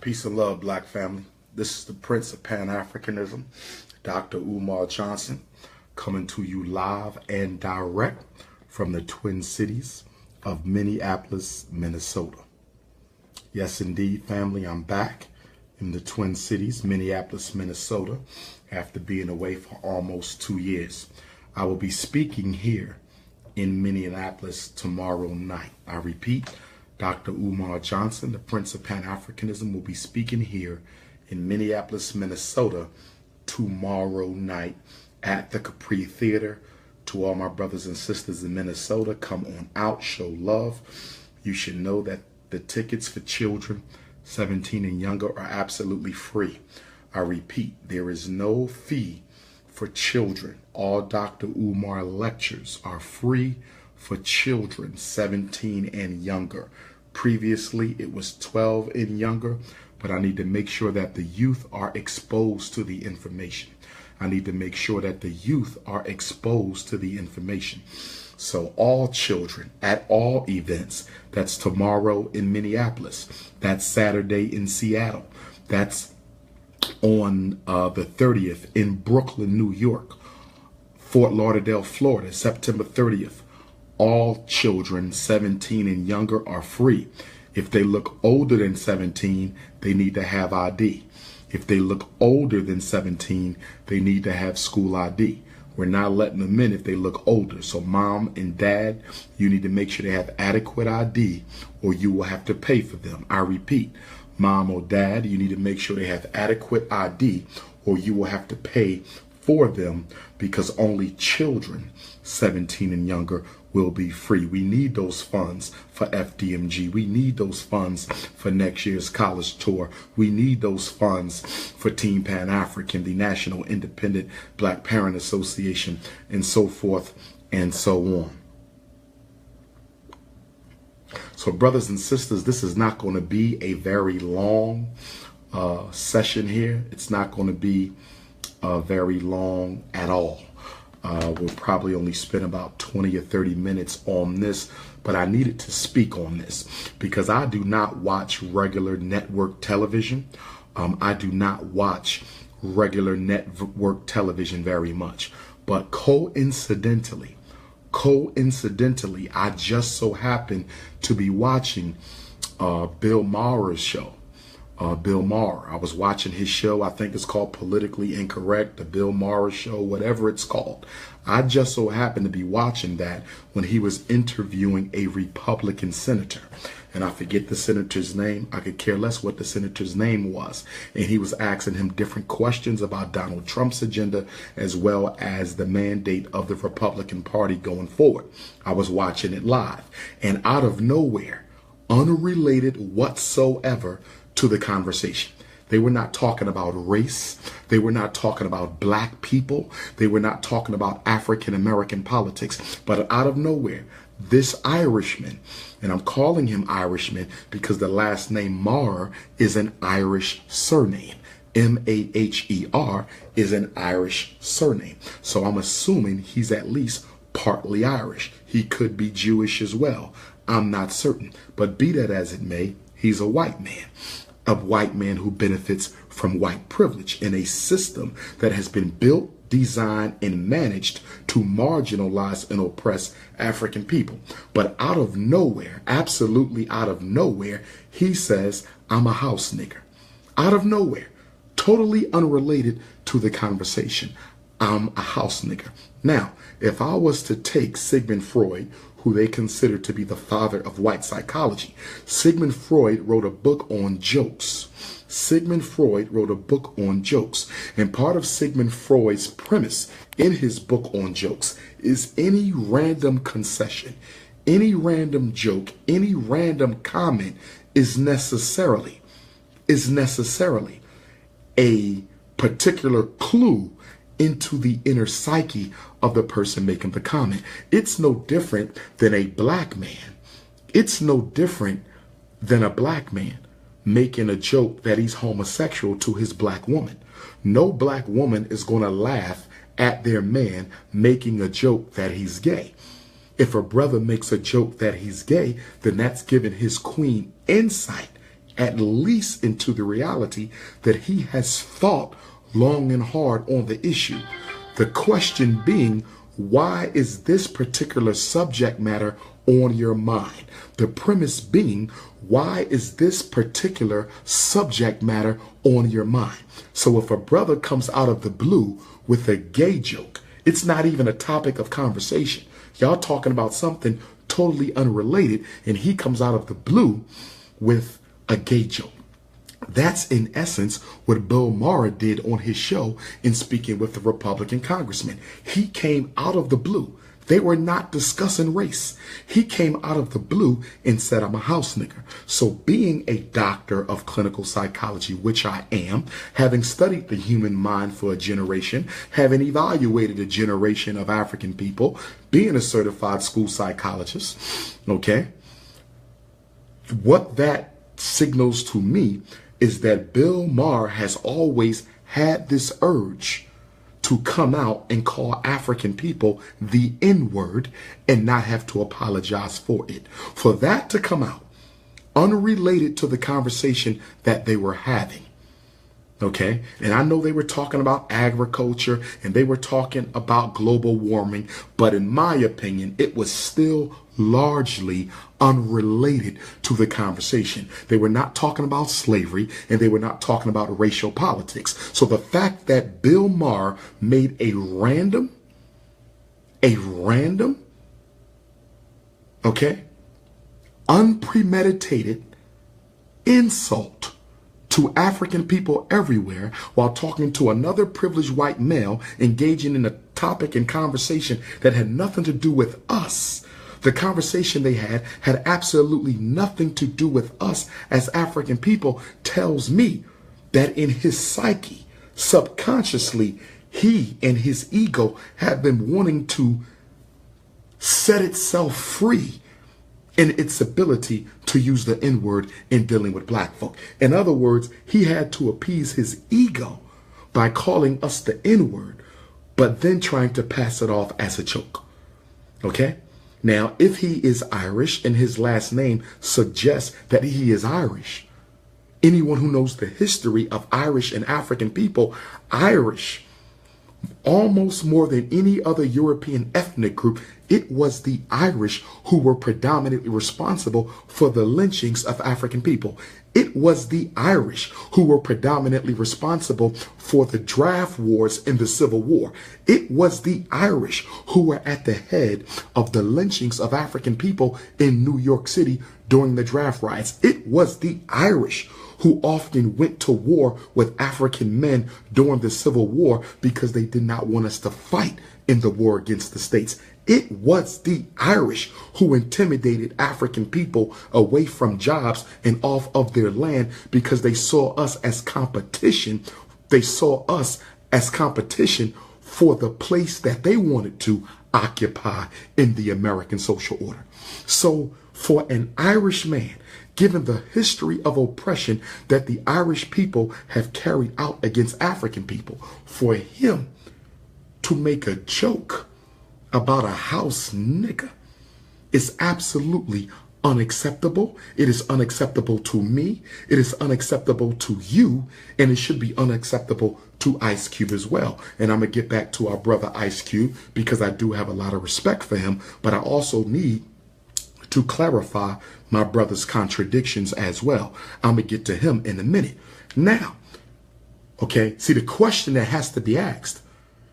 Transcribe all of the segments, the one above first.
Peace and love, black family. This is the Prince of Pan-Africanism, Dr. Umar Johnson, coming to you live and direct from the Twin Cities of Minneapolis, Minnesota. Yes, indeed, family, I'm back in the Twin Cities, Minneapolis, Minnesota, after being away for almost 2 years. I will be speaking here in Minneapolis tomorrow night. I repeat, Dr. Umar Johnson, the Prince of Pan-Africanism, will be speaking here in Minneapolis, Minnesota tomorrow night at the Capri Theater. To all my brothers and sisters in Minnesota, come on out, show love. You should know that the tickets for children 17 and younger are absolutely free. I repeat, there is no fee for children. All Dr. Umar lectures are free for children 17 and younger. Previously, it was 12 and younger, but I need to make sure that the youth are exposed to the information. I need to make sure that the youth are exposed to the information. So all children at all events, that's tomorrow in Minneapolis, that's Saturday in Seattle, that's on the 30th in Brooklyn, New York, Fort Lauderdale, Florida, September 30th. All children 17 and younger are free. If they look older than 17, they need to have ID. If they look older than 17, they need to have school ID. We're not letting them in if they look older. So mom and dad, you need to make sure they have adequate ID or you will have to pay for them. I repeat, mom or dad, you need to make sure they have adequate ID or you will have to pay for them, because only children 17 and younger will be free. We need those funds for FDMG. We need those funds for next year's college tour. We need those funds for Team Pan-African, the National Independent Black Parent Association, and so forth and so on. So brothers and sisters, this is not going to be a very long session here. It's not going to be very long at all. We'll probably only spend about 20 or 30 minutes on this, but I needed to speak on this because I do not watch regular network television. I do not watch regular network television very much, but coincidentally, I just so happen to be watching Bill Maher's show. Bill Maher. I was watching his show. I think it's called Politically Incorrect, the Bill Maher show, whatever it's called. I just so happened to be watching that when he was interviewing a Republican senator. And I forget the senator's name. I could care less what the senator's name was. And he was asking him different questions about Donald Trump's agenda as well as the mandate of the Republican Party going forward. I was watching it live. And out of nowhere, unrelated whatsoever to the conversation, they were not talking about race. They were not talking about black people. They were not talking about African American politics. But out of nowhere, this Irishman, and I'm calling him Irishman because the last name Maher is an Irish surname. Maher is an Irish surname. So I'm assuming he's at least partly Irish. He could be Jewish as well. I'm not certain. But be that as it may, he's a white man. A white man who benefits from white privilege in a system that has been built, designed, and managed to marginalize and oppress African people. But out of nowhere, absolutely out of nowhere, he says, I'm a house nigger. Out of nowhere, totally unrelated to the conversation. I'm a house nigger. Now, if I was to take Sigmund Freud, who they consider to be the father of white psychology, Sigmund Freud wrote a book on jokes. Sigmund Freud wrote a book on jokes. And part of Sigmund Freud's premise in his book on jokes is any random concession, any random joke, any random comment is necessarily a particular clue into the inner psyche of the person making the comment. It's no different than a black man. It's no different than a black man making a joke that he's homosexual to his black woman. No black woman is going to laugh at their man making a joke that he's gay. If a brother makes a joke that he's gay, then that's giving his queen insight at least into the reality that he has thought long and hard on the issue. The question being, why is this particular subject matter on your mind? The premise being, why is this particular subject matter on your mind? So if a brother comes out of the blue with a gay joke, it's not even a topic of conversation. Y'all talking about something totally unrelated, and he comes out of the blue with a gay joke. That's in essence what Bill Maher did on his show in speaking with the Republican congressman. He came out of the blue. They were not discussing race. He came out of the blue and said, I'm a house nigger. So being a doctor of clinical psychology, which I am, having studied the human mind for a generation, having evaluated a generation of African people, being a certified school psychologist, okay, what that signals to me is that Bill Maher has always had this urge to come out and call African people the N-word and not have to apologize for it. For that to come out, unrelated to the conversation that they were having, okay? And I know they were talking about agriculture and they were talking about global warming, but in my opinion, it was still largely unrelated to the conversation. They were not talking about slavery and they were not talking about racial politics. So the fact that Bill Maher made a random, okay, unpremeditated insult to African people everywhere while talking to another privileged white male engaging in a topic and conversation that had nothing to do with us. The conversation they had absolutely nothing to do with us as African people, tells me that in his psyche, subconsciously, he and his ego have been wanting to set itself free in its ability to use the N-word in dealing with black folk. In other words, he had to appease his ego by calling us the N-word, but then trying to pass it off as a joke. Okay? Now, if he is Irish and his last name suggests that he is Irish, anyone who knows the history of Irish and African people, Irish, almost more than any other European ethnic group, it was the Irish who were predominantly responsible for the lynchings of African people. It was the Irish who were predominantly responsible for the draft wars in the Civil War. It was the Irish who were at the head of the lynchings of African people in New York City during the draft riots. It was the Irish who often went to war with African men during the Civil War because they did not want us to fight in the war against the states. It was the Irish who intimidated African people away from jobs and off of their land because they saw us as competition. They saw us as competition for the place that they wanted to occupy in the American social order. So for an Irish man, given the history of oppression that the Irish people have carried out against African people, for him to make a joke about a house nigger is absolutely unacceptable. It is unacceptable to me. It is unacceptable to you. And it should be unacceptable to Ice Cube as well. And I'm going to get back to our brother Ice Cube because I do have a lot of respect for him. But I also need to clarify my brother's contradictions as well. I'm going to get to him in a minute. Now, okay, see, the question that has to be asked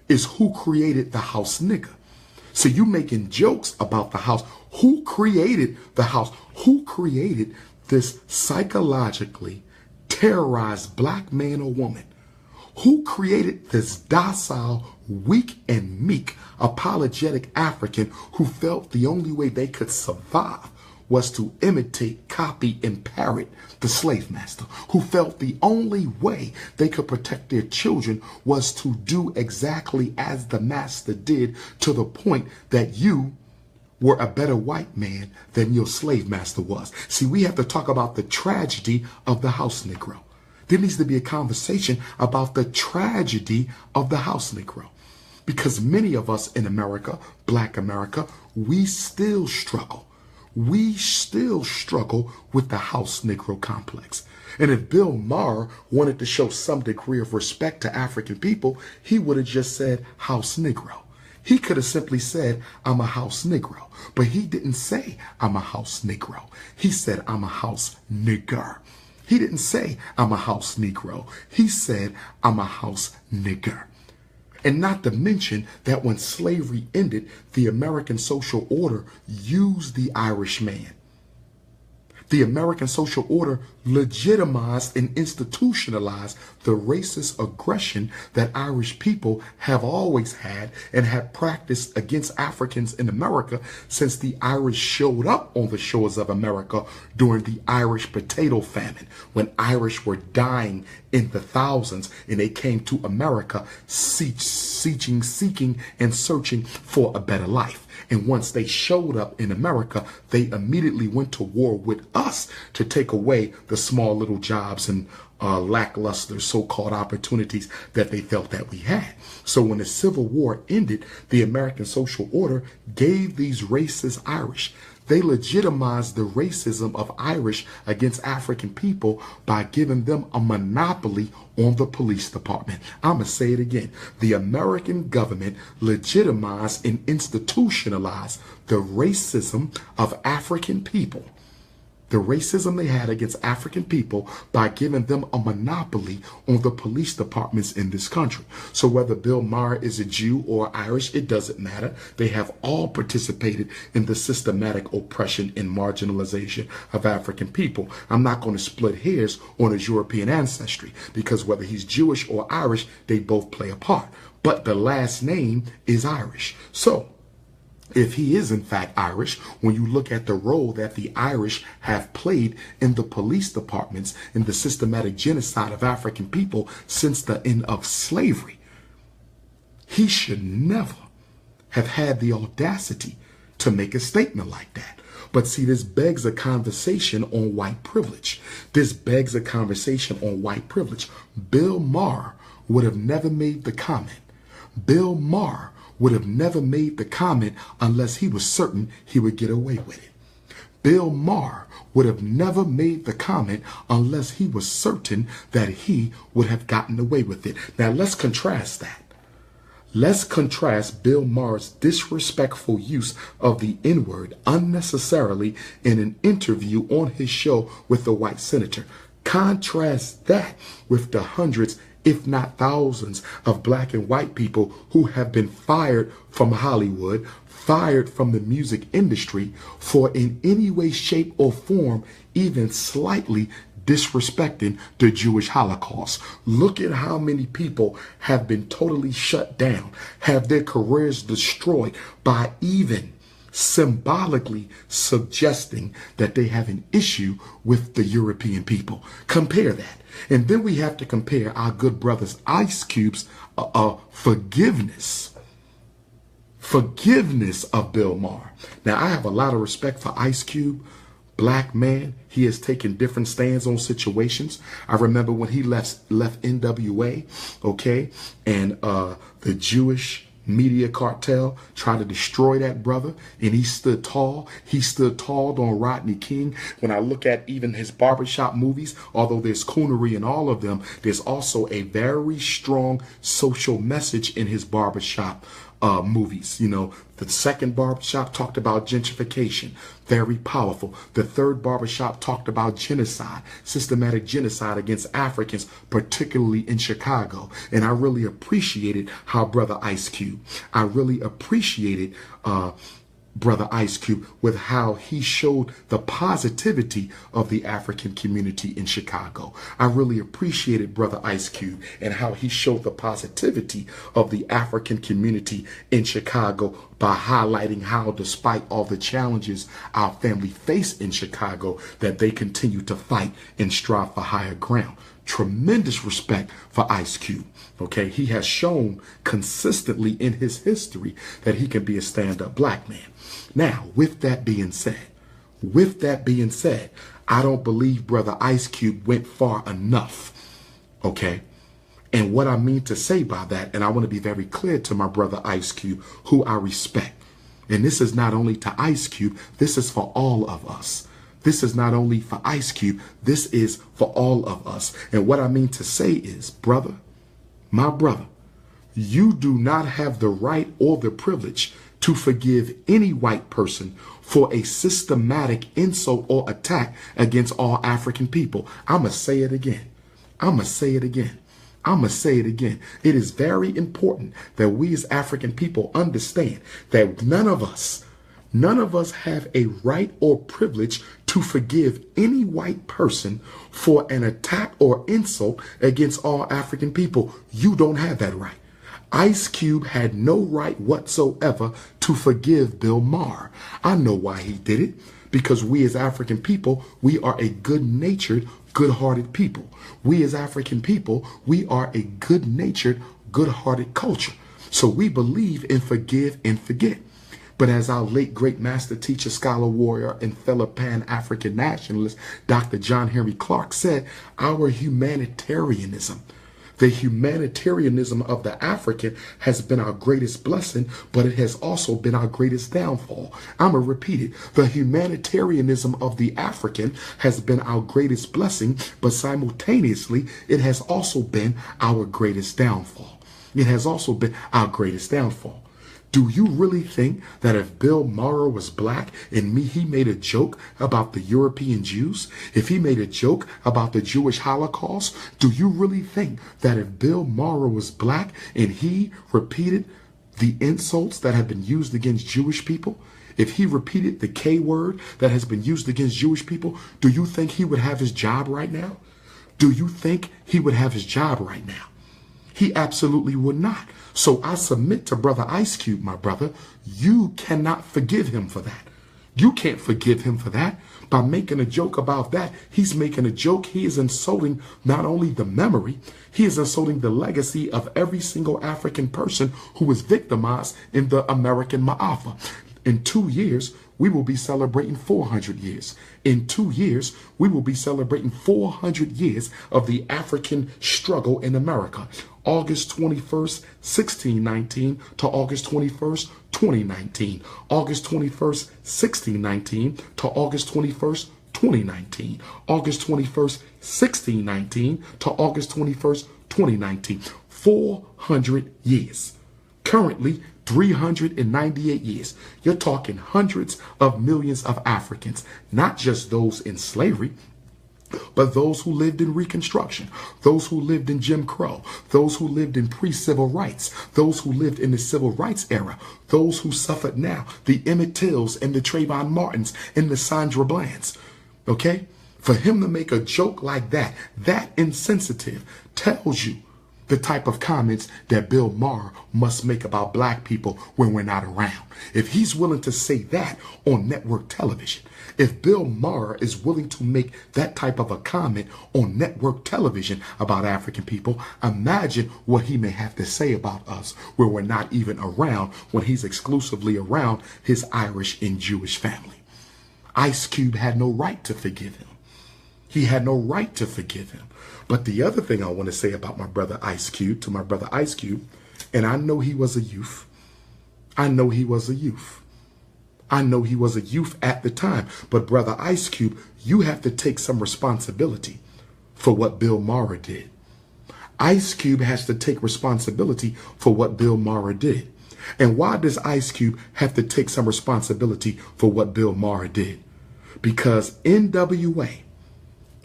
is who created the house nigger? So you making jokes about the house. Who created the house? Who created this psychologically terrorized black man or woman? Who created this docile, weak and meek, apologetic African who felt the only way they could survive was to imitate, copy, and parrot the slave master, who felt the only way they could protect their children was to do exactly as the master did, to the point that you were a better white man than your slave master was. See, we have to talk about the tragedy of the house Negro. There needs to be a conversation about the tragedy of the house Negro. Because many of us in America, Black America, we still struggle we still struggle with the house Negro complex. And if Bill Maher wanted to show some degree of respect to African people, he would have just said house Negro. He could have simply said, I'm a house Negro. But he didn't say, I'm a house Negro. He said, I'm a house nigger. He didn't say, I'm a house Negro. He said, I'm a house nigger. And not to mention that when slavery ended, the American social order used the Irish man. The American social order legitimized and institutionalized the racist aggression that Irish people have always had and have practiced against Africans in America since the Irish showed up on the shores of America during the Irish potato famine, when Irish were dying in the thousands and they came to America seeking and searching for a better life. And once they showed up in America, they immediately went to war with us to take away the small little jobs and lackluster so-called opportunities that they felt that we had. So when the Civil War ended, the American social order gave these racist Irish. They legitimized the racism of Irish against African people by giving them a monopoly on the police department. I'm going to say it again. The American government legitimized and institutionalized the racism of African people. The racism they had against African people by giving them a monopoly on the police departments in this country. So whether Bill Maher is a Jew or Irish, it doesn't matter. They have all participated in the systematic oppression and marginalization of African people. I'm not going to split hairs on his European ancestry, because whether he's Jewish or Irish, they both play a part. But the last name is Irish. So if he is in fact Irish, when you look at the role that the Irish have played in the police departments in the systematic genocide of African people since the end of slavery, he should never have had the audacity to make a statement like that. But see, this begs a conversation on white privilege. This begs a conversation on white privilege. Bill Maher would have never made the comment. Bill Maher would have never made the comment unless he was certain he would get away with it. Bill Maher would have never made the comment unless he was certain that he would have gotten away with it. Now let's contrast that. Let's contrast Bill Maher's disrespectful use of the N-word unnecessarily in an interview on his show with the white senator. Contrast that with the hundreds, if not thousands, of black and white people who have been fired from Hollywood, fired from the music industry for in any way, shape, or form even slightly disrespecting the Jewish Holocaust. Look at how many people have been totally shut down, have their careers destroyed by even symbolically suggesting that they have an issue with the European people. Compare that. And then we have to compare our good brother's Ice Cube's forgiveness of Bill Maher. Now, I have a lot of respect for Ice Cube. Black man, he has taken different stands on situations. I remember when he left NWA, okay, and the Jewish media cartel tried to destroy that brother, and he stood tall. He stood tall on Rodney King. When I look at even his barbershop movies, although there's coonery in all of them, there's also a very strong social message in his barbershop movies. You know, the second barbershop talked about gentrification, very powerful. The third barbershop talked about genocide, systematic genocide against Africans, particularly in Chicago. And I really appreciated how Brother Ice Cube, I really appreciated Brother Ice Cube with how he showed the positivity of the African community in Chicago. I really appreciated Brother Ice Cube and how he showed the positivity of the African community in Chicago by highlighting how, despite all the challenges our family face in Chicago, that they continue to fight and strive for higher ground. Tremendous respect for Ice Cube. Okay, he has shown consistently in his history that he can be a stand-up black man. Now, with that being said, I don't believe Brother Ice Cube went far enough. Okay, and what I mean to say by that, and I want to be very clear to my brother Ice Cube, who I respect. And this is not only to Ice Cube, this is for all of us. This is not only for Ice Cube, this is for all of us. And what I mean to say is, brother, my brother, you do not have the right or the privilege to forgive any white person for a systematic insult or attack against all African people. I'm going to say it again. I'm going to say it again. I'm going to say it again. It is very important that we as African people understand that none of us have a right or privilege to forgive any white person for an attack or insult against all African people. You don't have that right. Ice Cube had no right whatsoever to forgive Bill Maher. I know why he did it. Because we as African people, we are a good-natured, good-hearted people. We as African people, we are a good-natured, good-hearted culture. So we believe in forgive and forget. But as our late great master teacher, scholar, warrior, and fellow Pan-African nationalist, Dr. John Henry Clark said, our humanitarianism, the humanitarianism of the African has been our greatest blessing, but it has also been our greatest downfall. I'm going to repeat it. The humanitarianism of the African has been our greatest blessing, but simultaneously, it has also been our greatest downfall. It has also been our greatest downfall. Do you really think that if Bill Maher was black and he made a joke about the European Jews, if he made a joke about the Jewish Holocaust, do you really think that if Bill Maher was black and he repeated the insults that have been used against Jewish people, if he repeated the K word that has been used against Jewish people, do you think he would have his job right now? Do you think he would have his job right now? He absolutely would not. So I submit to Brother Ice Cube, my brother, you cannot forgive him for that. You can't forgive him for that. By making a joke about that, he's making a joke. He is insulting not only the memory, he is insulting the legacy of every single African person who was victimized in the American Ma'afa. In 2 years, we will be celebrating 400 years. In 2 years, we will be celebrating 400 years of the African struggle in America. August 21st, 1619 to August 21st, 2019. August 21st, 1619 to August 21st, 2019. August 21st, 1619 to August 21st, 2019. 400 years. Currently, 398 years. You're talking hundreds of millions of Africans, not just those in slavery, but those who lived in Reconstruction, those who lived in Jim Crow, those who lived in pre-civil rights, those who lived in the civil rights era, those who suffered now, the Emmett Tills and the Trayvon Martins and the Sandra Blands. Okay? For him to make a joke like that, that insensitive, tells you the type of comments that Bill Maher must make about black people when we're not around. If he's willing to say that on network television, if Bill Maher is willing to make that type of a comment on network television about African people, imagine what he may have to say about us where we're not even around, when he's exclusively around his Irish and Jewish family. Ice Cube had no right to forgive him. He had no right to forgive him. But the other thing I want to say about my brother Ice Cube, to my brother Ice Cube, and I know he was a youth. I know he was a youth. I know he was a youth at the time. But brother Ice Cube, you have to take some responsibility for what Bill Maher did. Ice Cube has to take responsibility for what Bill Maher did. And why does Ice Cube have to take some responsibility for what Bill Maher did? Because NWA,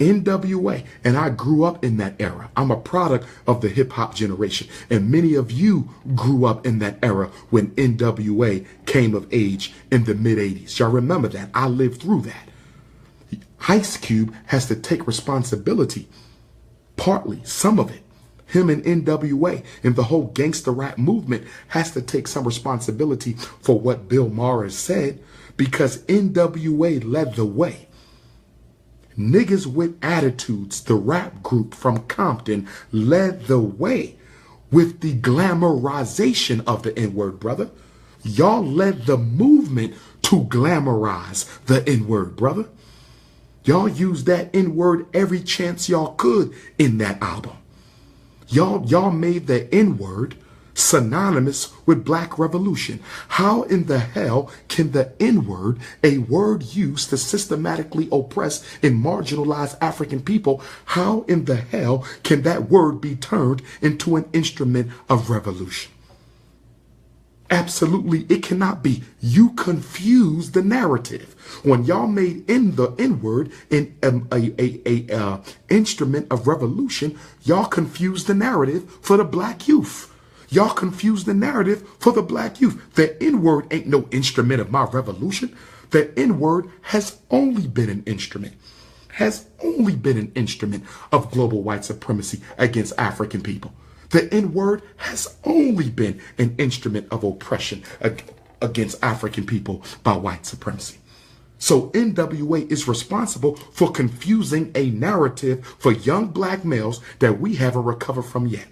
and I grew up in that era. I'm a product of the hip hop generation. And many of you grew up in that era when NWA came of age in the mid 80s. Y'all remember that. I lived through that. Ice Cube has to take responsibility, partly, some of it. Him and NWA and the whole gangster rap movement has to take some responsibility for what Bill Maher said, because NWA led the way. Niggas with Attitudes, the rap group from Compton, led the way with the glamorization of the N-word, brother. Y'all led the movement to glamorize the N-word, brother. Y'all used that N-word every chance y'all could in that album. Y'all made the N-word synonymous with black revolution. How in the hell can the N-word, a word used to systematically oppress and marginalize African people, how in the hell can that word be turned into an instrument of revolution? Absolutely, it cannot be. You confuse the narrative. When y'all made in the N-word in a instrument of revolution, y'all confused the narrative for the black youth. Y'all confused the narrative for the black youth. The N-word ain't no instrument of my revolution. The N-word has only been an instrument, of global white supremacy against African people. The N-word has only been an instrument of oppression against African people by white supremacy. So NWA is responsible for confusing a narrative for young black males that we haven't recovered from yet.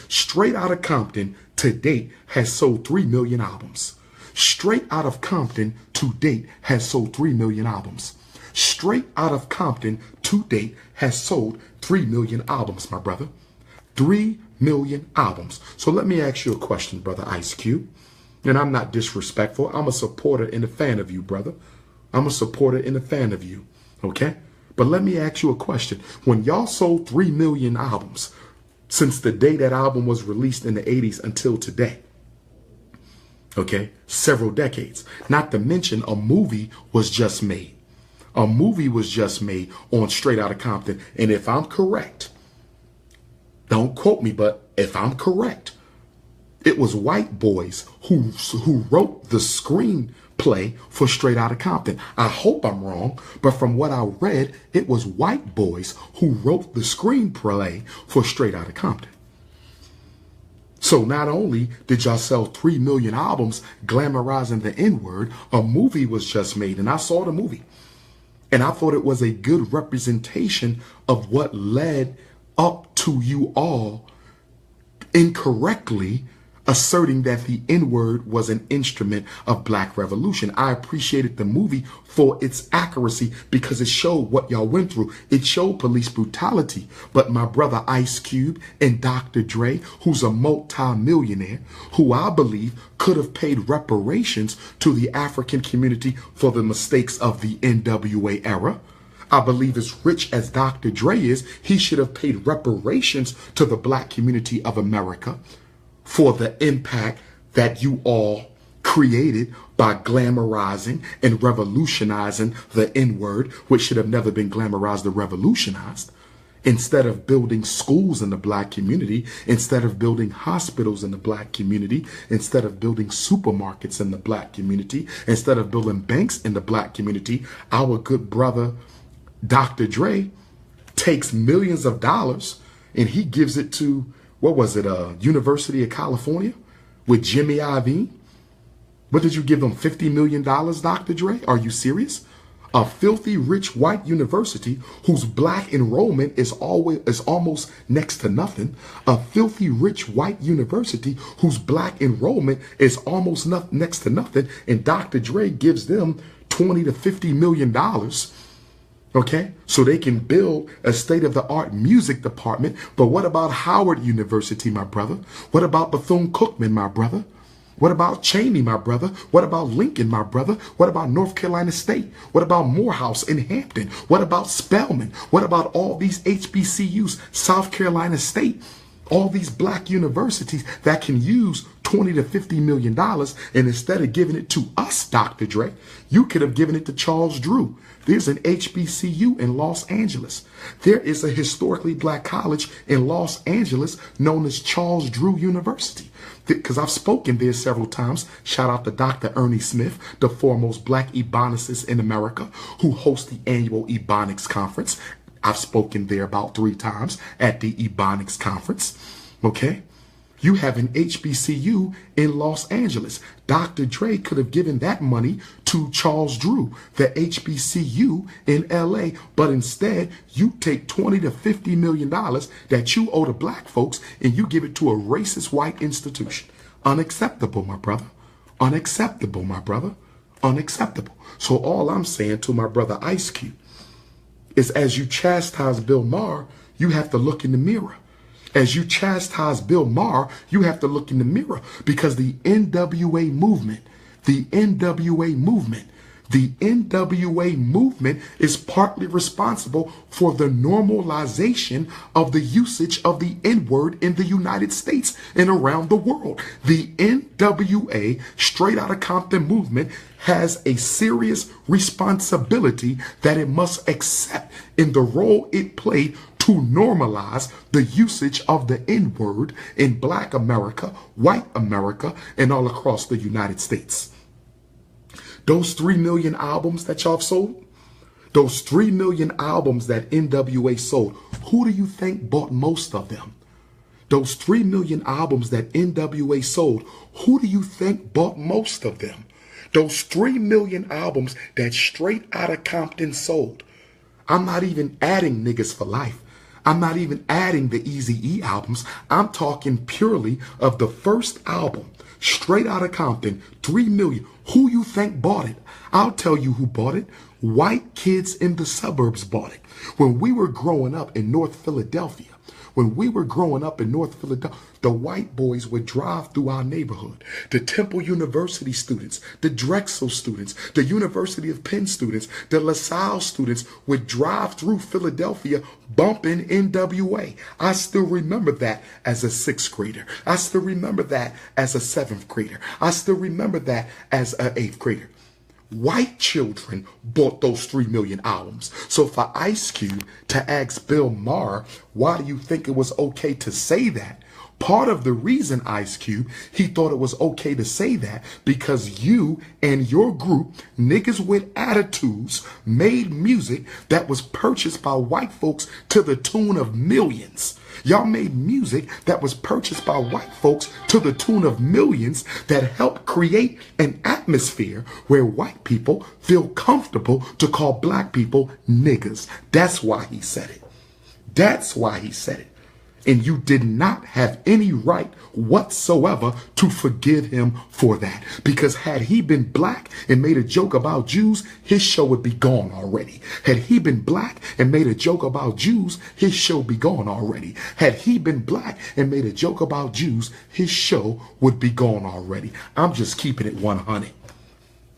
Straight Outta Compton to date has sold 3 million albums. Straight Outta Compton to date has sold 3 million albums. Straight Outta Compton to date has sold 3 million albums, my brother. 3 million albums. So let me ask you a question, brother Ice Cube. And I'm not disrespectful. I'm a supporter and a fan of you, brother. I'm a supporter and a fan of you, okay? But let me ask you a question. When y'all sold 3 million albums since the day that album was released in the 80s until today, okay, several decades, not to mention a movie was just made. A movie was just made on Straight Outta Compton. And if I'm correct, don't quote me, but if I'm correct, it was white boys who wrote the screenplay for Straight Outta Compton. I hope I'm wrong, but from what I read, it was white boys who wrote the screenplay for Straight Outta Compton. So not only did y'all sell 3 million albums glamorizing the N-word, a movie was just made, and I saw the movie. And I thought it was a good representation of what led up to you all incorrectly asserting that the N-word was an instrument of black revolution. I appreciated the movie for its accuracy because it showed what y'all went through. It showed police brutality. But my brother Ice Cube and Dr. Dre, who's a multi-millionaire, who I believe could have paid reparations to the African community for the mistakes of the NWA era. I believe as rich as Dr. Dre is, he should have paid reparations to the black community of America for the impact that you all created by glamorizing and revolutionizing the N-word, which should have never been glamorized or revolutionized. Instead of building schools in the black community, instead of building hospitals in the black community, instead of building supermarkets in the black community, instead of building banks in the black community, our good brother Dr. Dre takes millions of dollars and he gives it to, what was it, University of California with Jimmy Iovine? What did you give them, $50 million, Dr. Dre? Are you serious? A filthy rich white university whose black enrollment is almost next to nothing. A filthy rich white university whose black enrollment is almost next to nothing. And Dr. Dre gives them $20 to $50 million. Okay, so they can build a state-of-the-art music department. But what about Howard University, my brother? What about Bethune-Cookman, my brother? What about Cheney, my brother? What about Lincoln, my brother? What about North Carolina State? What about Morehouse in Hampton? What about Spelman? What about all these HBCUs, South Carolina State? All these black universities that can use $20 to $50 million, and instead of giving it to us, Dr. Dre, you could have given it to Charles Drew. There's an HBCU in Los Angeles. There is a historically black college in Los Angeles known as Charles Drew University. Because I've spoken there several times. Shout out to Dr. Ernie Smith, the foremost black ebonicist in America, who hosts the annual Ebonics Conference. I've spoken there about 3 times at the Ebonics Conference. Okay? You have an HBCU in Los Angeles. Dr. Dre could have given that money to Charles Drew, the HBCU in LA, but instead you take $20 to $50 million that you owe to black folks and you give it to a racist white institution. Unacceptable, my brother. Unacceptable, my brother. Unacceptable. So all I'm saying to my brother Ice Cube is, as you chastise Bill Maher, you have to look in the mirror. As you chastise Bill Maher, you have to look in the mirror, because the NWA movement, the NWA movement, the NWA movement is partly responsible for the normalization of the usage of the N-word in the United States and around the world. The NWA, Straight Outta Compton movement, has a serious responsibility that it must accept in the role it played to normalize the usage of the N-word in Black America, white America, and all across the United States. Those 3 million albums that y'all sold, those 3 million albums that NWA sold, who do you think bought most of them? Those 3 million albums that NWA sold, who do you think bought most of them? Those 3 million albums that Straight Outta Compton sold. I'm not even adding Niggas for Life. I'm not even adding the Eazy-E albums. I'm talking purely of the first album, Straight Outta Compton, 3 million. Who you think bought it? I'll tell you who bought it. White kids in the suburbs bought it. When we were growing up in North Philadelphia, the white boys would drive through our neighborhood. The Temple University students, the Drexel students, the University of Penn students, the LaSalle students would drive through Philadelphia bumping NWA. I still remember that as a 6th grader. I still remember that as a 7th grader. I still remember that as an 8th grader. White children bought those 3 million albums. So for Ice Cube to ask Bill Maher, why do you think it was okay to say that? Part of the reason, Ice Cube, he thought it was okay to say that because you and your group, Niggas with Attitudes, made music that was purchased by white folks to the tune of millions. Y'all made music that was purchased by white folks to the tune of millions that helped create an atmosphere where white people feel comfortable to call black people niggas. That's why he said it. That's why he said it. And you did not have any right whatsoever to forgive him for that. Because had he been black and made a joke about Jews, his show would be gone already. Had he been black and made a joke about Jews, his show would be gone already. Had he been black and made a joke about Jews, his show would be gone already. I'm just keeping it 100.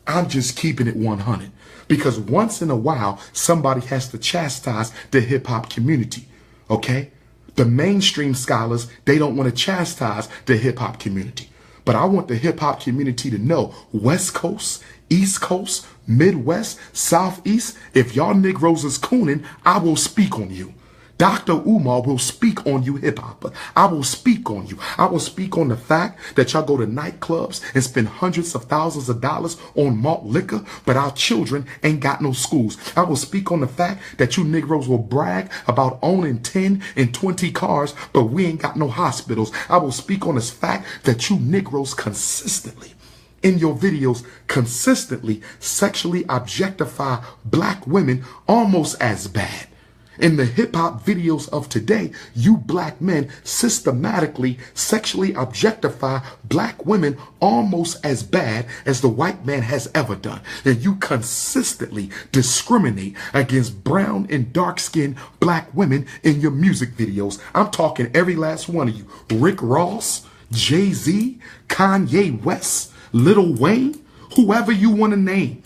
I'm just keeping it 100. Because once in a while, somebody has to chastise the hip-hop community. Okay? The mainstream scholars, they don't want to chastise the hip-hop community. But I want the hip-hop community to know, West Coast, East Coast, Midwest, Southeast, if y'all Negroes is cooning, I will speak on you. Dr. Umar will speak on you, hip-hop. I will speak on you. I will speak on the fact that y'all go to nightclubs and spend hundreds of thousands of dollars on malt liquor, but our children ain't got no schools. I will speak on the fact that you Negroes will brag about owning 10 and 20 cars, but we ain't got no hospitals. I will speak on this fact that you Negroes consistently, in your videos, consistently sexually objectify black women almost as bad. In the hip-hop videos of today, you black men systematically sexually objectify black women almost as bad as the white man has ever done. And you consistently discriminate against brown and dark-skinned black women in your music videos. I'm talking every last one of you. Rick Ross, Jay-Z, Kanye West, Lil Wayne, whoever you want to name.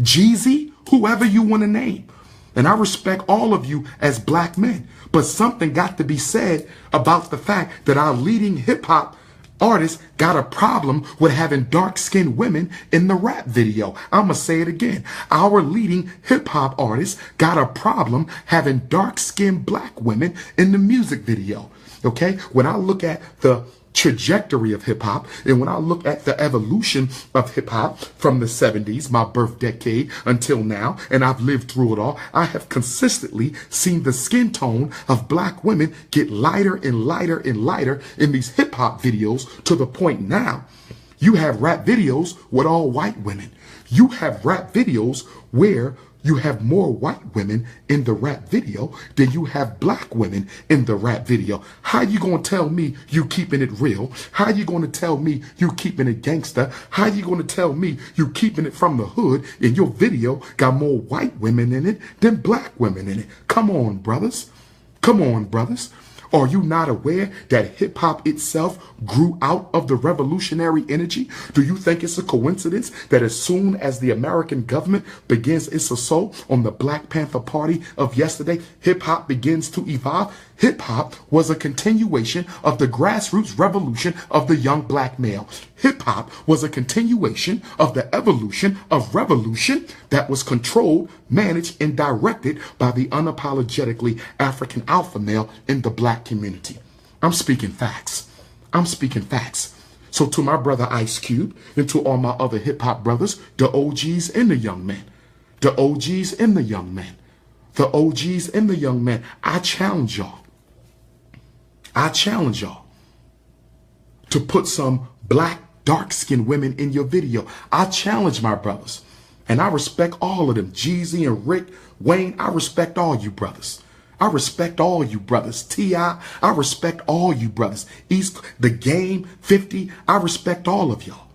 Jeezy, whoever you want to name. And I respect all of you as black men. But something got to be said about the fact that our leading hip-hop artists got a problem with having dark-skinned women in the rap video. I'm going to say it again. Our leading hip-hop artists got a problem having dark-skinned black women in the music video. Okay? When I look at the trajectory of hip-hop, and when I look at the evolution of hip-hop from the 70s, my birth decade, until now, and I've lived through it all, I have consistently seen the skin tone of black women get lighter and lighter and lighter in these hip-hop videos, to the point now you have rap videos with all white women. You have rap videos where you have more white women in the rap video than you have black women in the rap video. How you gonna tell me you keeping it real? How you gonna tell me you keeping it gangster? How you gonna tell me you keeping it from the hood and your video got more white women in it than black women in it? Come on, brothers. Come on, brothers. Are you not aware that hip hop itself grew out of the revolutionary energy? Do you think it's a coincidence that as soon as the American government begins its assault on the Black Panther Party of yesterday, hip hop begins to evolve? Hip hop was a continuation of the grassroots revolution of the young black male. Hip hop was a continuation of the evolution of revolution that was controlled, managed, and directed by the unapologetically African alpha male in the black community. I'm speaking facts. I'm speaking facts. So to my brother Ice Cube and to all my other hip hop brothers, the OGs and the young men, the OGs and the young men, the OGs and the young men, I challenge y'all. I challenge y'all to put some black, dark-skinned women in your video. I challenge my brothers. And I respect all of them. Jeezy and Rick, Wayne, I respect all you brothers. I respect all you brothers. T.I., I respect all you brothers. East, The Game, 50, I respect all of y'all.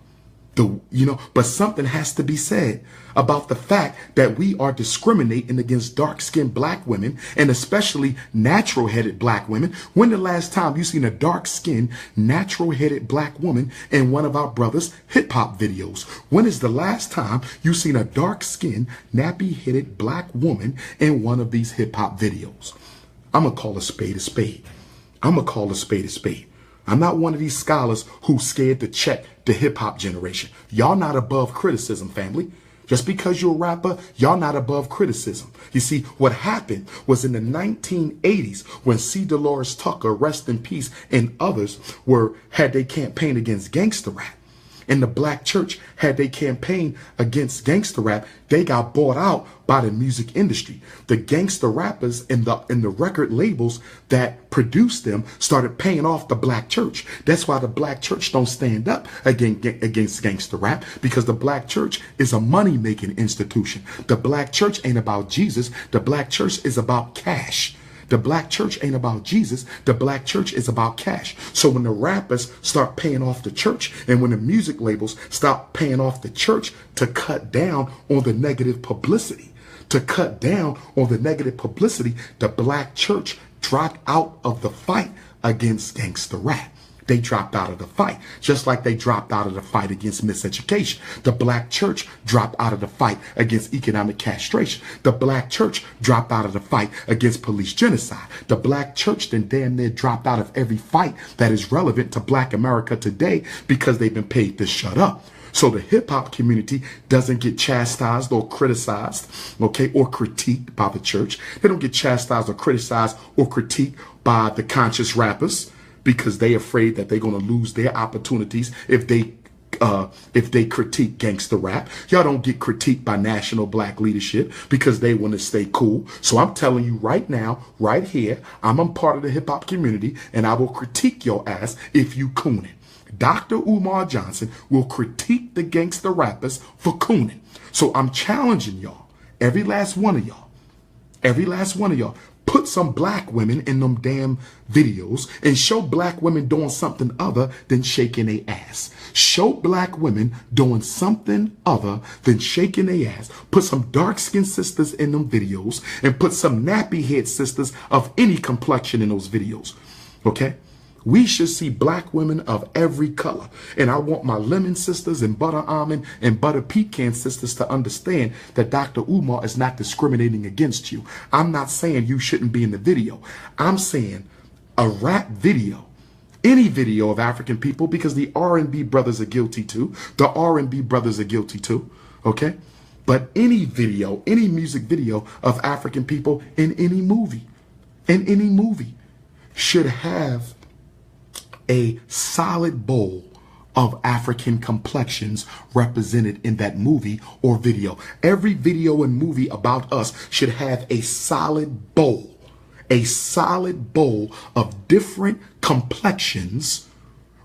But something has to be said about the fact that we are discriminating against dark-skinned black women, and especially natural-headed black women. When the last time you seen a dark-skinned, natural-headed black woman in one of our brothers' hip-hop videos? When is the last time you seen a dark-skinned, nappy-headed black woman in one of these hip-hop videos? I'm going to call a spade a spade. I'm going to call a spade a spade. I'm not one of these scholars who's scared to check the hip-hop generation. Y'all not above criticism, family. Just because you're a rapper, y'all not above criticism. You see, what happened was in the 1980s when C. Dolores Tucker, rest in peace, and others had their campaign against gangster rap. And the black church had their campaign against gangster rap. They got bought out by the music industry. The gangster rappers and the record labels that produced them started paying off the black church. That's why the black church don't stand up against gangster rap, because the black church is a money-making institution. The black church ain't about Jesus. The black church is about cash. The black church ain't about Jesus. The black church is about cash. So when the rappers start paying off the church, and when the music labels stop paying off the church to cut down on the negative publicity, the black church dropped out of the fight against gangster rap. They dropped out of the fight, just like they dropped out of the fight against miseducation. The black church dropped out of the fight against economic castration. The black church dropped out of the fight against police genocide. The black church then damn near dropped out of every fight that is relevant to black America today because they've been paid to shut up. So the hip-hop community doesn't get chastised or criticized, okay, or critiqued by the church. They don't get chastised or criticized or critiqued by the conscious rappers, because they afraid that they're going to lose their opportunities if they critique gangster rap. Y'all don't get critiqued by national black leadership because they want to stay cool. So I'm telling you right now, right here, I'm a part of the hip hop community, and I will critique your ass if you cooning. Dr. Umar Johnson will critique the gangster rappers for cooning. So I'm challenging y'all, every last one of y'all, put some black women in them damn videos and show black women doing something other than shaking their ass. Show black women doing something other than shaking their ass. Put some dark-skinned sisters in them videos and put some nappy-head sisters of any complexion in those videos. Okay? We should see black women of every color. And I want my lemon sisters and butter almond and butter pecan sisters to understand that Dr. Umar is not discriminating against you. I'm not saying you shouldn't be in the video. I'm saying a rap video, any video of African people, because the R&B brothers are guilty too. The R&B brothers are guilty too. Okay? But any video, any music video of African people in any movie, should have a solid bowl of African complexions represented in that movie or video. Every video and movie about us should have a solid bowl of different complexions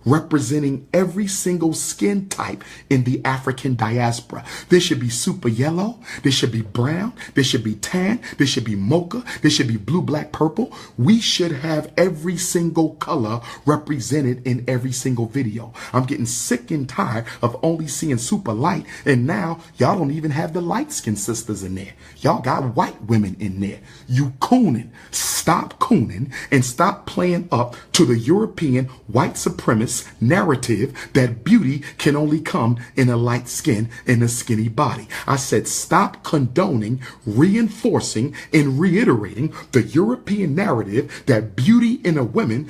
representing every single skin type in the African diaspora. There should be super yellow, there should be brown, there should be tan, there should be mocha, there should be blue, black, purple. We should have every single color represented in every single video. I'm getting sick and tired of only seeing super light, and now y'all don't even have the light skinned sisters in there. Y'all got white women in there. You cooning. Stop cooning and stop playing up to the European white supremacist narrative that beauty can only come in a light skin and a skinny body. I said stop condoning, reinforcing, and reiterating the European narrative that beauty in a woman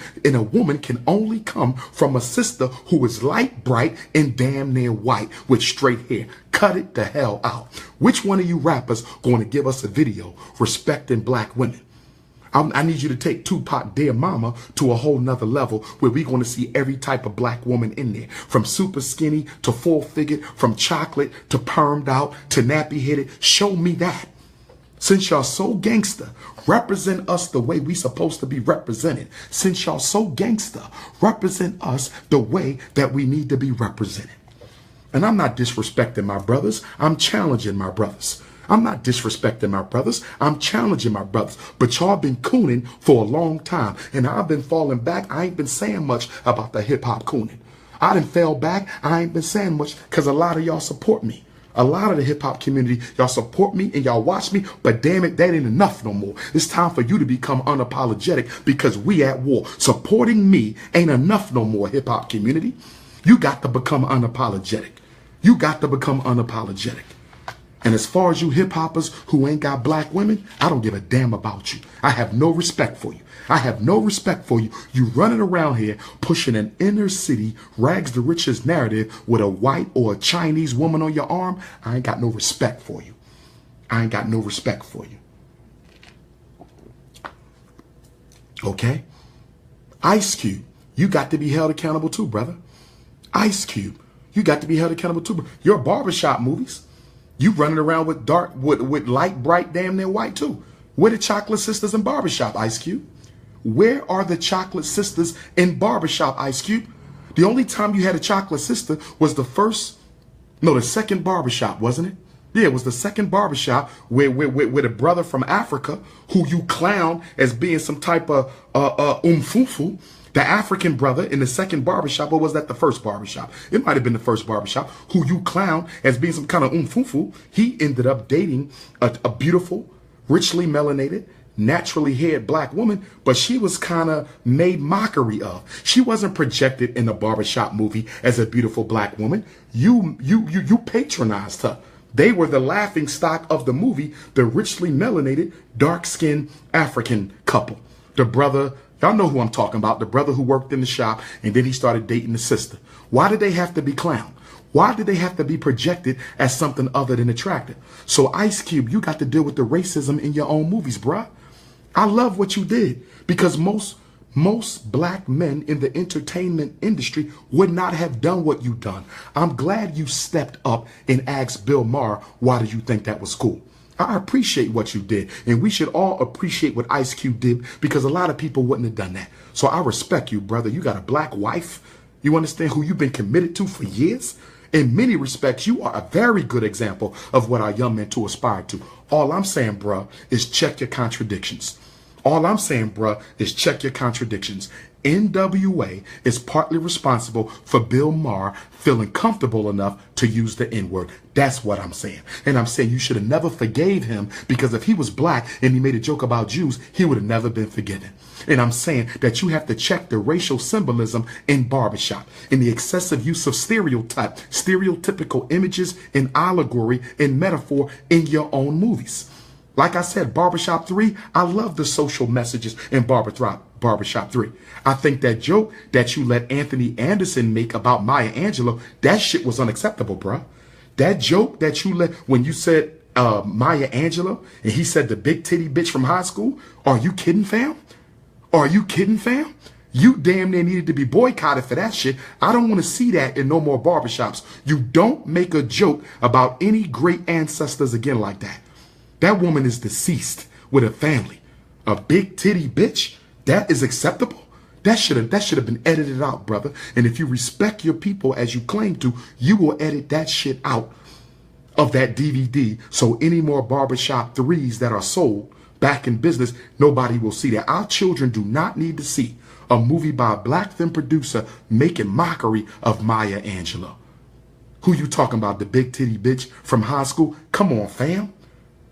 can only come from a sister who is light, bright, and damn near white with straight hair. Cut it the hell out. Which one of you rappers going to give us a video respecting black women? I need you to take Tupac, Dear Mama, to a whole nother level where we're going to see every type of black woman in there. From super skinny to full-figured, from chocolate to permed out to nappy-headed. Show me that. Since y'all so gangster, represent us the way we supposed to be represented. Since y'all so gangster, represent us the way that we need to be represented. And I'm not disrespecting my brothers. I'm challenging my brothers. I'm not disrespecting my brothers. I'm challenging my brothers. But y'all been cooning for a long time. And I've been falling back. I ain't been saying much about the hip-hop cooning. I done fell back. I ain't been saying much because a lot of y'all support me. A lot of the hip-hop community, y'all support me and y'all watch me. But damn it, that ain't enough no more. It's time for you to become unapologetic because we at war. Supporting me ain't enough no more, hip-hop community. You got to become unapologetic. You got to become unapologetic. And as far as you hip-hoppers who ain't got black women, I don't give a damn about you. I have no respect for you. I have no respect for you. You running around here pushing an inner city rags to riches narrative with a white or a Chinese woman on your arm. I ain't got no respect for you. I ain't got no respect for you. Okay? Ice Cube, you got to be held accountable too, brother. Ice Cube, you got to be held accountable too. Your barbershop movies. You running around with with light, bright, damn near white too. Where the chocolate sisters in barbershop, Ice Cube? Where are the chocolate sisters in barbershop, Ice Cube? The only time you had a chocolate sister was the second barbershop, wasn't it? Yeah, it was the second barbershop where the brother from Africa, who you clown as being some type of umfufu, the African brother in the second barbershop, or was that the first barbershop? It might have been the first barbershop, who you clown as being some kind of umfufu. He ended up dating a beautiful, richly melanated, naturally haired black woman, but she was kind of made mockery of. She wasn't projected in the barbershop movie as a beautiful black woman. You patronized her. They were the laughing stock of the movie, the richly melanated, dark-skinned African couple. The brother, y'all know who I'm talking about, the brother who worked in the shop and then he started dating the sister. Why did they have to be clowned? Why did they have to be projected as something other than attractive? So Ice Cube, you got to deal with the racism in your own movies, bruh. I love what you did because most black men in the entertainment industry would not have done what you done. I'm glad you stepped up and asked Bill Maher, why do you think that was cool? I appreciate what you did, and we should all appreciate what Ice Cube did because a lot of people wouldn't have done that. So I respect you, brother. You got a black wife, you understand, who you've been committed to for years. In many respects, you are a very good example of what our young men to aspire to. All I'm saying, bruh, is check your contradictions. All I'm saying, bruh, is check your contradictions. NWA is partly responsible for Bill Maher feeling comfortable enough to use the N-word. That's what I'm saying. And I'm saying you should have never forgave him because if he was black and he made a joke about Jews, he would have never been forgiven. And I'm saying that you have to check the racial symbolism in barbershop, in the excessive use of stereotypical images and allegory and metaphor in your own movies. Like I said, Barbershop 3, I love the social messages in Barbershop 3. I think that joke that you let Anthony Anderson make about Maya Angelou, that shit was unacceptable, bruh. That joke that you let, when you said Maya Angelou, and he said the big titty bitch from high school, are you kidding, fam? Are you kidding, fam? You damn near needed to be boycotted for that shit. I don't want to see that in no more barbershops. You don't make a joke about any great ancestors again like that. That woman is deceased with a family. A big titty bitch, that is acceptable? That should have been edited out, brother. And if you respect your people as you claim to, you will edit that shit out of that DVD. So any more barbershop threes that are sold back in business, nobody will see that. Our children do not need to see a movie by a black film producer making mockery of Maya Angelou. Who you talking about? The big titty bitch from high school? Come on, fam.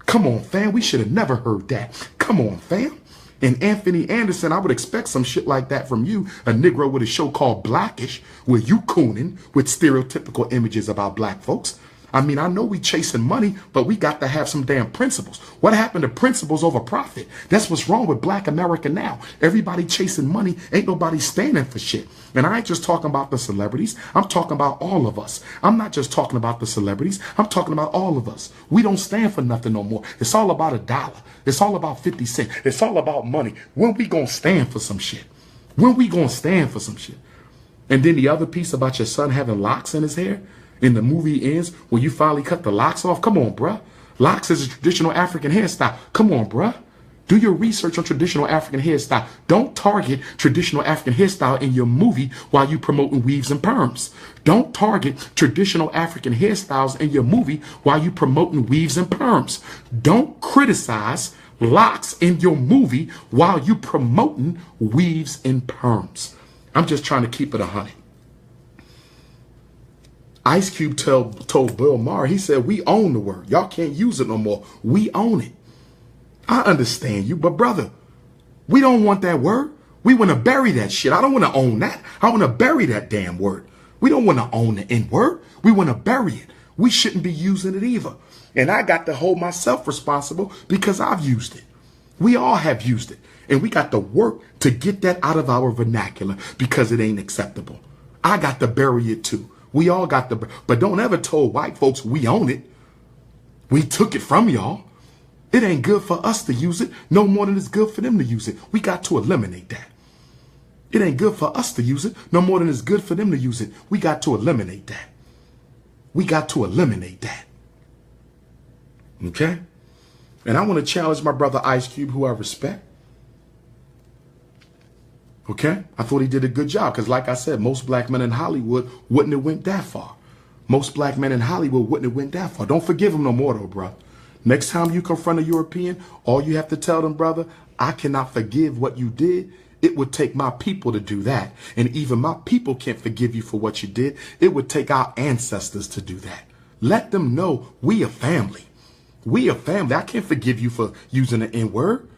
Come on, fam. We should have never heard that. Come on, fam. And Anthony Anderson, I would expect some shit like that from you, a Negro with a show called Blackish, where you cooning with stereotypical images about black folks. I mean, I know we chasing money, but we got to have some damn principles. What happened to principles over profit? That's what's wrong with black America now. Everybody chasing money. Ain't nobody standing for shit. And I ain't just talking about the celebrities. I'm talking about all of us. I'm not just talking about the celebrities. I'm talking about all of us. We don't stand for nothing no more. It's all about $1. It's all about 50 cents. It's all about money. When we gonna stand for some shit? When we gonna stand for some shit? And then the other piece about your son having locks in his hair, and the movie ends when you finally cut the locks off. Come on, bruh. Locks is a traditional African hairstyle. Come on, bruh. Do your research on traditional African hairstyle. Don't target traditional African hairstyle in your movie while you promoting weaves and perms. Don't target traditional African hairstyles in your movie while you promoting weaves and perms. Don't criticize locks in your movie while you promoting weaves and perms. I'm just trying to keep it 100. Ice Cube told Bill Maher, he said, we own the word. Y'all can't use it no more. We own it. I understand you, but brother, we don't want that word. We want to bury that shit. I don't want to own that. I want to bury that damn word. We don't want to own the N-word. We want to bury it. We shouldn't be using it either. And I got to hold myself responsible because I've used it. We all have used it. And we got to work to get that out of our vernacular because it ain't acceptable. I got to bury it too. We all got the, but don't ever tell white folks we own it. We took it from y'all. It ain't good for us to use it no more than it's good for them to use it. We got to eliminate that. It ain't good for us to use it no more than it's good for them to use it. We got to eliminate that. We got to eliminate that. Okay? And I want to challenge my brother Ice Cube, who I respect. Okay? I thought he did a good job because, like I said, most black men in Hollywood wouldn't have went that far. Most black men in Hollywood wouldn't have went that far. Don't forgive him no more, though, bro. Next time you confront a European, all you have to tell them, brother, I cannot forgive what you did. It would take my people to do that. And even my people can't forgive you for what you did. It would take our ancestors to do that. Let them know we a family. We a family. I can't forgive you for using the N-word.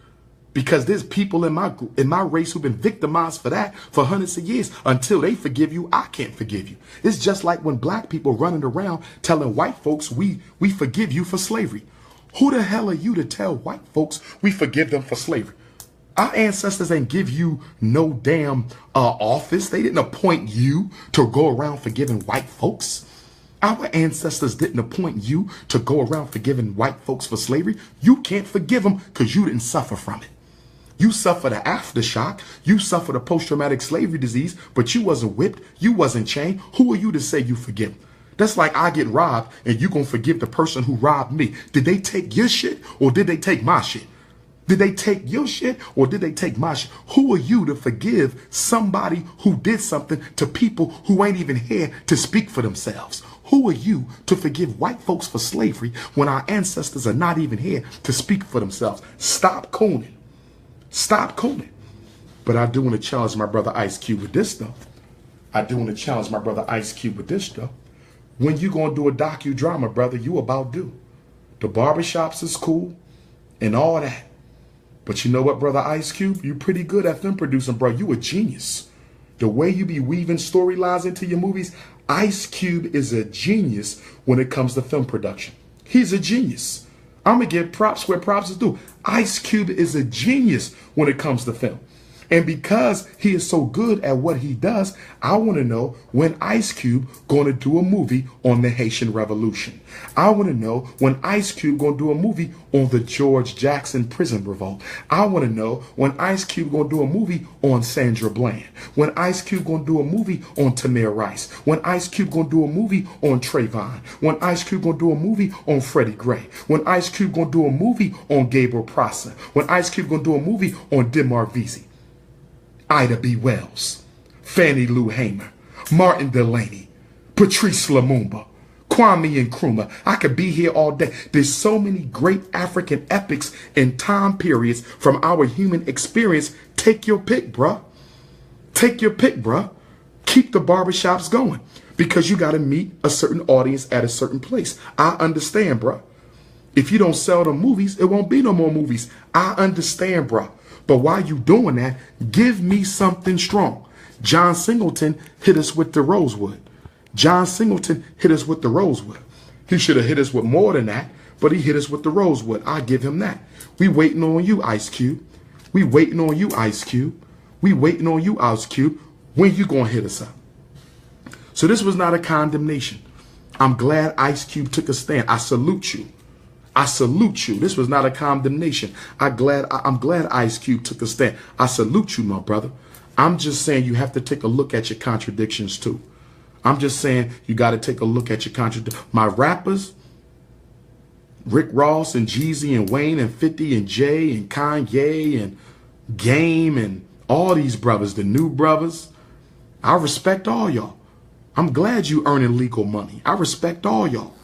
Because there's people in my race who've been victimized for that for hundreds of years. Until they forgive you, I can't forgive you. It's just like when black people running around telling white folks we forgive you for slavery. Who the hell are you to tell white folks we forgive them for slavery? Our ancestors ain't give you no damn office. They didn't appoint you to go around forgiving white folks. Our ancestors didn't appoint you to go around forgiving white folks for slavery. You can't forgive them because you didn't suffer from it. You suffered the aftershock. You suffered a post-traumatic slavery disease, but you wasn't whipped. You wasn't chained. Who are you to say you forgive? That's like I get robbed and you gonna forgive the person who robbed me. Did they take your shit or did they take my shit? Did they take your shit or did they take my shit? Who are you to forgive somebody who did something to people who ain't even here to speak for themselves? Who are you to forgive white folks for slavery when our ancestors are not even here to speak for themselves? Stop cooning. Stop cooning. But I do want to challenge my brother Ice Cube with this, though. I do want to challenge my brother Ice Cube with this, though. When you going to do a docudrama, brother, you about due. The barbershops is cool and all that. But you know what, brother Ice Cube? You pretty good at film producing, bro. You a genius. The way you be weaving storylines into your movies, Ice Cube is a genius when it comes to film production. He's a genius. I'm going to give props where props is due. Ice Cube is a genius when it comes to film. And because he is so good at what he does, I want to know when Ice Cube going to do a movie on the Haitian Revolution. I want to know when Ice Cube going to do a movie on the George Jackson prison revolt. I want to know when Ice Cube going to do a movie on Sandra Bland. When Ice Cube going to do a movie on Tamir Rice. When Ice Cube going to do a movie on Trayvon. When Ice Cube going to do a movie on Freddie Gray. When Ice Cube going to do a movie on Gabriel Prosser. When Ice Cube going to do a movie on Demar Vesey. Ida B. Wells, Fannie Lou Hamer, Martin Delaney, Patrice Lumumba, Kwame Nkrumah. I could be here all day. There's so many great African epics and time periods from our human experience. Take your pick, bruh. Take your pick, bruh. Keep the barbershops going because you got to meet a certain audience at a certain place. I understand, bruh. If you don't sell the movies, it won't be no more movies. I understand, bruh. But while you doing that, give me something strong. John Singleton hit us with the Rosewood. John Singleton hit us with the Rosewood. He should have hit us with more than that, but he hit us with the Rosewood. I give him that. We waiting on you, Ice Cube. We waiting on you, Ice Cube. We waiting on you, Ice Cube. When you gonna hit us up? So this was not a condemnation. I'm glad Ice Cube took a stand. I salute you. I salute you. This was not a condemnation. I'm glad Ice Cube took a stand. I salute you, my brother. I'm just saying you have to take a look at your contradictions too. I'm just saying you got to take a look at your contradictions. My rappers, Rick Ross and Jeezy and Wayne and 50 and Jay and Kanye and Game and all these brothers, the new brothers, I respect all y'all. I'm glad you earning legal money. I respect all y'all.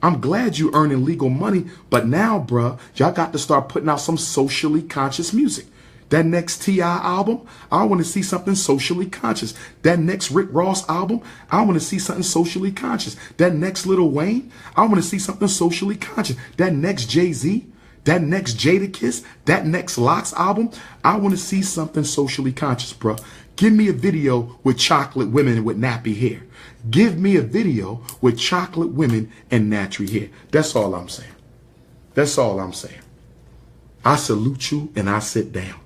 I'm glad you earning legal money, but now, bruh, y'all got to start putting out some socially conscious music. That next T.I. album, I want to see something socially conscious. That next Rick Ross album, I want to see something socially conscious. That next Lil Wayne, I want to see something socially conscious. That next Jay-Z, that next Jadakiss, that next Lox album, I want to see something socially conscious, bruh. Give me a video with chocolate women with nappy hair. Give me a video with chocolate women and nappy hair. That's all I'm saying. That's all I'm saying. I salute you and I sit down.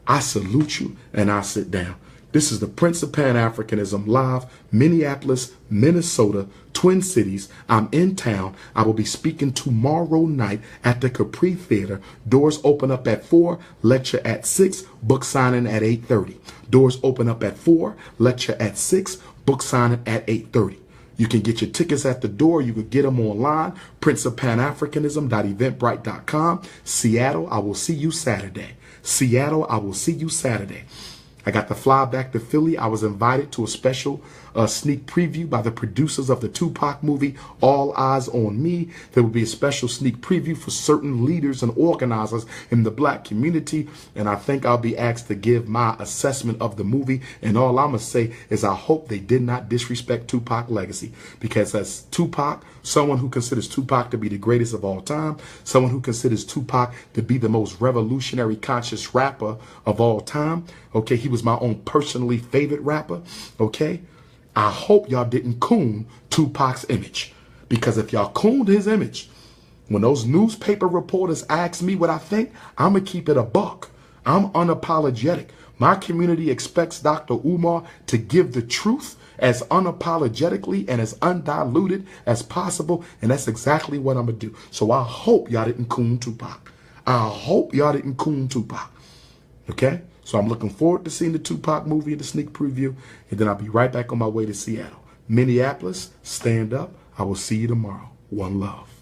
I salute you and I sit down. This is the Prince of Pan-Africanism live, Minneapolis, Minnesota, Twin Cities. I'm in town. I will be speaking tomorrow night at the Capri Theater. Doors open up at 4, lecture at 6, book signing at 8:30. Doors open up at 4, lecture at 6, book signing at 8:30. You can get your tickets at the door. You can get them online. princeofpanafricanism.eventbrite.com. Seattle, I will see you Saturday. Seattle, I will see you Saturday. I got to fly back to Philly. I was invited to a special sneak preview by the producers of the Tupac movie, All Eyes on Me. There will be a special sneak preview for certain leaders and organizers in the black community. And I think I'll be asked to give my assessment of the movie. And all I'm going to say is I hope they did not disrespect Tupac's legacy. Because as Tupac, someone who considers Tupac to be the greatest of all time, someone who considers Tupac to be the most revolutionary conscious rapper of all time, okay, he was my own personally favorite rapper, okay? I hope y'all didn't coon Tupac's image. Because if y'all cooned his image, when those newspaper reporters ask me what I think, I'm going to keep it a buck. I'm unapologetic. My community expects Dr. Umar to give the truth as unapologetically and as undiluted as possible. And that's exactly what I'm going to do. So I hope y'all didn't coon Tupac. I hope y'all didn't coon Tupac. Okay? So I'm looking forward to seeing the Tupac movie and the sneak preview. And then I'll be right back on my way to Seattle. Minneapolis, stand up. I will see you tomorrow. One love.